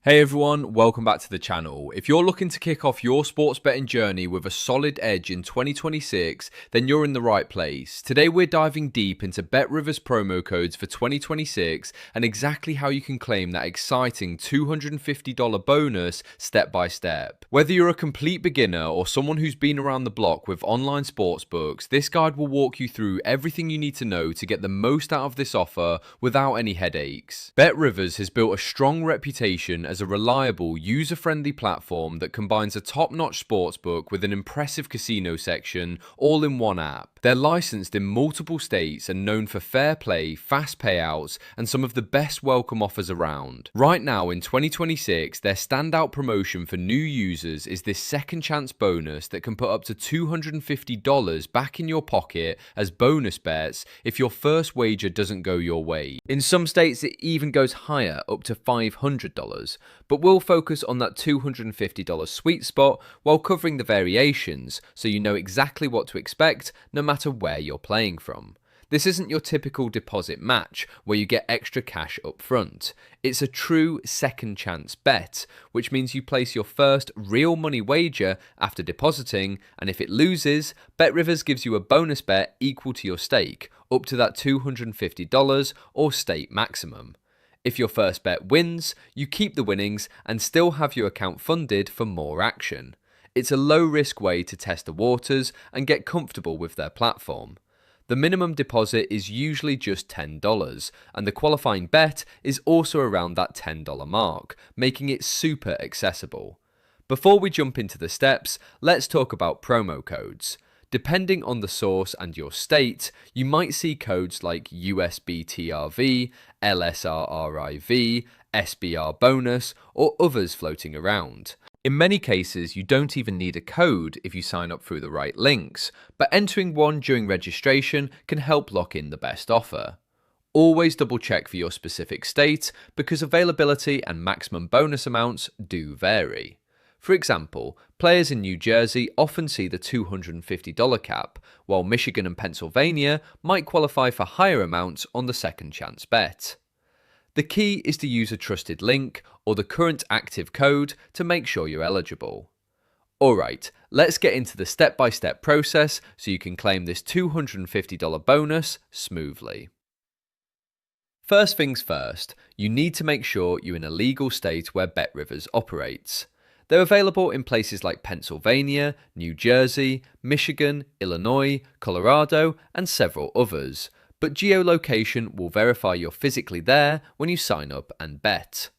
Hey everyone, welcome back to the channel. If you're looking to kick off your sports betting journey with a solid edge in 2026, then you're in the right place. Today we're diving deep into BetRivers promo codes for 2026 and exactly how you can claim that exciting $250 bonus step by step. Whether you're a complete beginner or someone who's been around the block with online sportsbooks, this guide will walk you through everything you need to know to get the most out of this offer without any headaches. BetRivers has built a strong reputation as a reliable, user-friendly platform that combines a top-notch sportsbook with an impressive casino section all in one app. They're licensed in multiple states and known for fair play, fast payouts, and some of the best welcome offers around. Right now in 2026, their standout promotion for new users is this second chance bonus that can put up to $250 back in your pocket as bonus bets if your first wager doesn't go your way. In some states, it even goes higher, up to $500. But we'll focus on that $250 sweet spot while covering the variations so you know exactly what to expect no matter where you're playing from. This isn't your typical deposit match where you get extra cash up front. It's a true second chance bet, which means you place your first real money wager after depositing, and if it loses, BetRivers gives you a bonus bet equal to your stake, up to that $250 or stake maximum. If your first bet wins, you keep the winnings and still have your account funded for more action. It's a low-risk way to test the waters and get comfortable with their platform. The minimum deposit is usually just $10, and the qualifying bet is also around that $10 mark, making it super accessible. Before we jump into the steps, let's talk about promo codes. Depending on the source and your state, you might see codes like USBTRV, LSRRIV, SBR bonus, or others floating around. In many cases, you don't even need a code if you sign up through the right links, but entering one during registration can help lock in the best offer. Always double check for your specific state because availability and maximum bonus amounts do vary. For example, players in New Jersey often see the $250 cap, while Michigan and Pennsylvania might qualify for higher amounts on the second chance bet. The key is to use a trusted link or the current active code to make sure you're eligible. Alright, let's get into the step-by-step process so you can claim this $250 bonus smoothly. First things first, you need to make sure you're in a legal state where BetRivers operates. They're available in places like Pennsylvania, New Jersey, Michigan, Illinois, Colorado, and several others, but geolocation will verify you're physically there when you sign up and bet.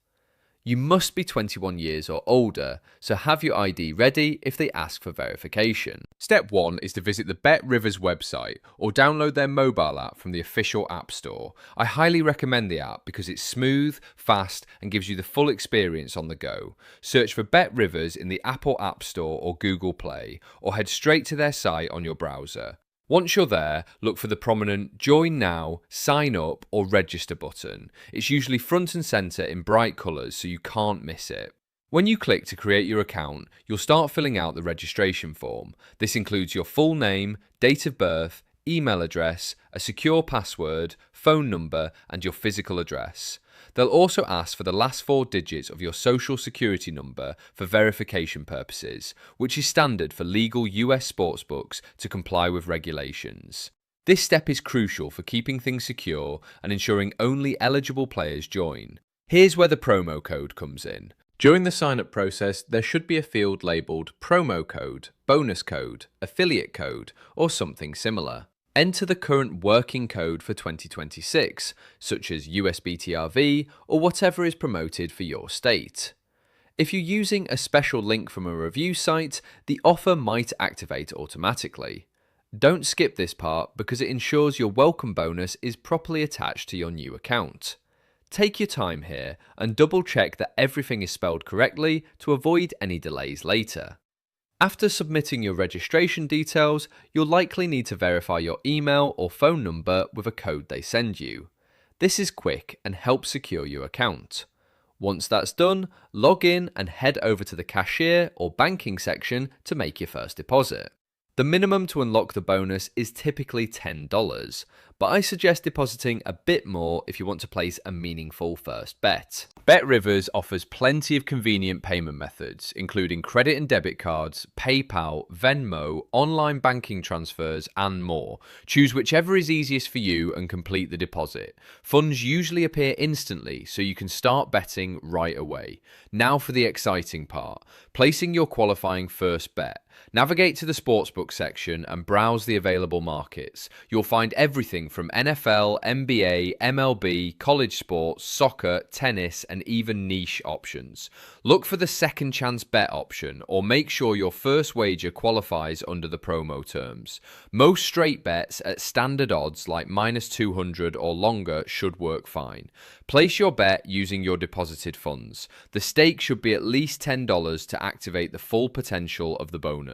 You must be 21 years or older, so have your ID ready if they ask for verification. Step 1 is to visit the BetRivers website or download their mobile app from the official App Store. I highly recommend the app because it's smooth, fast, and gives you the full experience on the go. Search for BetRivers in the Apple App Store or Google Play, or head straight to their site on your browser. Once you're there, look for the prominent Join Now, Sign Up or Register button. It's usually front and center in bright colours so you can't miss it. When you click to create your account, you'll start filling out the registration form. This includes your full name, date of birth, email address, a secure password, phone number, and your physical address. They'll also ask for the last 4 digits of your social security number for verification purposes, which is standard for legal US sportsbooks to comply with regulations. This step is crucial for keeping things secure and ensuring only eligible players join. Here's where the promo code comes in. During the sign-up process, there should be a field labelled promo code, bonus code, affiliate code, or something similar. Enter the current working code for 2026, such as USBTRV or whatever is promoted for your state. If you're using a special link from a review site, the offer might activate automatically. Don't skip this part because it ensures your welcome bonus is properly attached to your new account. Take your time here and double check that everything is spelled correctly to avoid any delays later. After submitting your registration details, you'll likely need to verify your email or phone number with a code they send you. This is quick and helps secure your account. Once that's done, log in and head over to the cashier or banking section to make your first deposit. The minimum to unlock the bonus is typically $10, but I suggest depositing a bit more if you want to place a meaningful first bet. BetRivers offers plenty of convenient payment methods, including credit and debit cards, PayPal, Venmo, online banking transfers, and more. Choose whichever is easiest for you and complete the deposit. Funds usually appear instantly, so you can start betting right away. Now for the exciting part, placing your qualifying first bet. Navigate to the Sportsbook section and browse the available markets. You'll find everything from NFL, NBA, MLB, college sports, soccer, tennis, and even niche options. Look for the second chance bet option, or make sure your first wager qualifies under the promo terms. Most straight bets at standard odds like -200 or longer should work fine. Place your bet using your deposited funds. The stake should be at least $10 to activate the full potential of the bonus.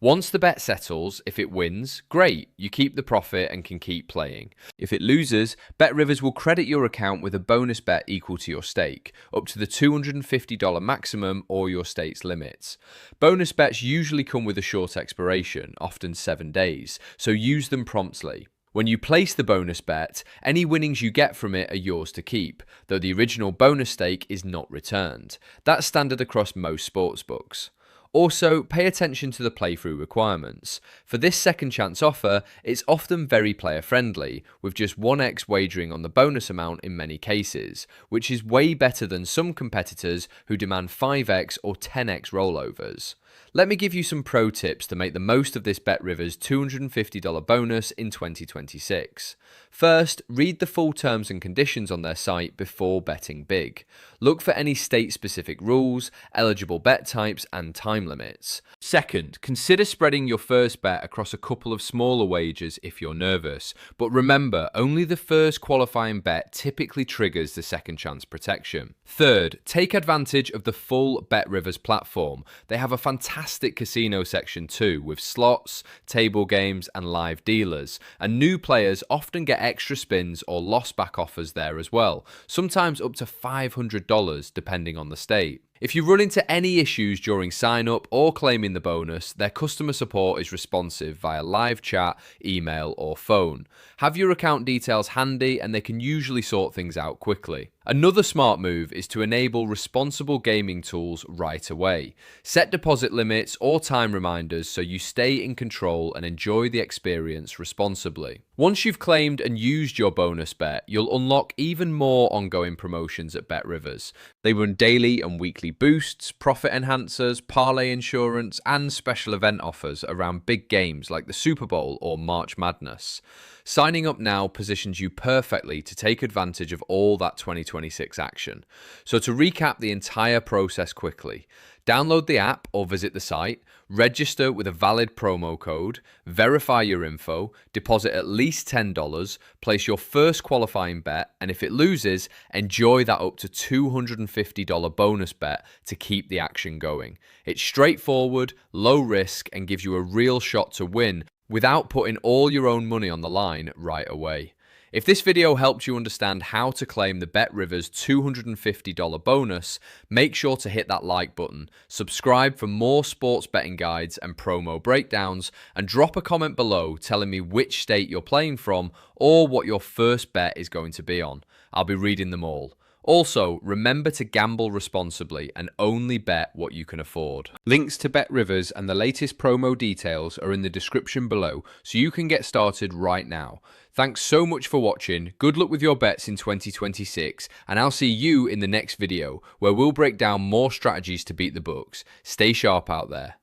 Once the bet settles, if it wins, great, you keep the profit and can keep playing. If it loses, BetRivers will credit your account with a bonus bet equal to your stake, up to the $250 maximum or your stake's limits. Bonus bets usually come with a short expiration, often 7 days, so use them promptly. When you place the bonus bet, any winnings you get from it are yours to keep, though the original bonus stake is not returned. That's standard across most sportsbooks. Also, pay attention to the playthrough requirements. For this second chance offer, it's often very player friendly, with just 1x wagering on the bonus amount in many cases, which is way better than some competitors who demand 5x or 10x rollovers. Let me give you some pro tips to make the most of this BetRivers $250 bonus in 2026. First, read the full terms and conditions on their site before betting big. Look for any state-specific rules, eligible bet types, and time limits. Second, consider spreading your first bet across a couple of smaller wagers if you're nervous. But remember, only the first qualifying bet typically triggers the second chance protection. Third, take advantage of the full BetRivers platform. They have a fantastic casino section too, with slots, table games, and live dealers. And new players often get extra spins or lost back offers there as well, sometimes up to $500 depending on the state. If you run into any issues during sign up or claiming the bonus, their customer support is responsive via live chat, email, or phone. Have your account details handy and they can usually sort things out quickly. Another smart move is to enable responsible gaming tools right away. Set deposit limits or time reminders so you stay in control and enjoy the experience responsibly. Once you've claimed and used your bonus bet, you'll unlock even more ongoing promotions at BetRivers. They run daily and weekly boosts, profit enhancers, parlay insurance, and special event offers around big games like the Super Bowl or March Madness. Signing up now positions you perfectly to take advantage of all that 2026 action. So to recap the entire process quickly, download the app or visit the site, register with a valid promo code, verify your info, deposit at least $10, place your first qualifying bet, and if it loses, enjoy that up to $250 bonus bet to keep the action going. It's straightforward, low risk, and gives you a real shot to win without putting all your own money on the line right away. If this video helped you understand how to claim the BetRivers $250 bonus, make sure to hit that like button, subscribe for more sports betting guides and promo breakdowns, and drop a comment below telling me which state you're playing from or what your first bet is going to be on. I'll be reading them all. Also, remember to gamble responsibly and only bet what you can afford. Links to BetRivers and the latest promo details are in the description below, so you can get started right now. Thanks so much for watching, good luck with your bets in 2026, and I'll see you in the next video, where we'll break down more strategies to beat the books. Stay sharp out there.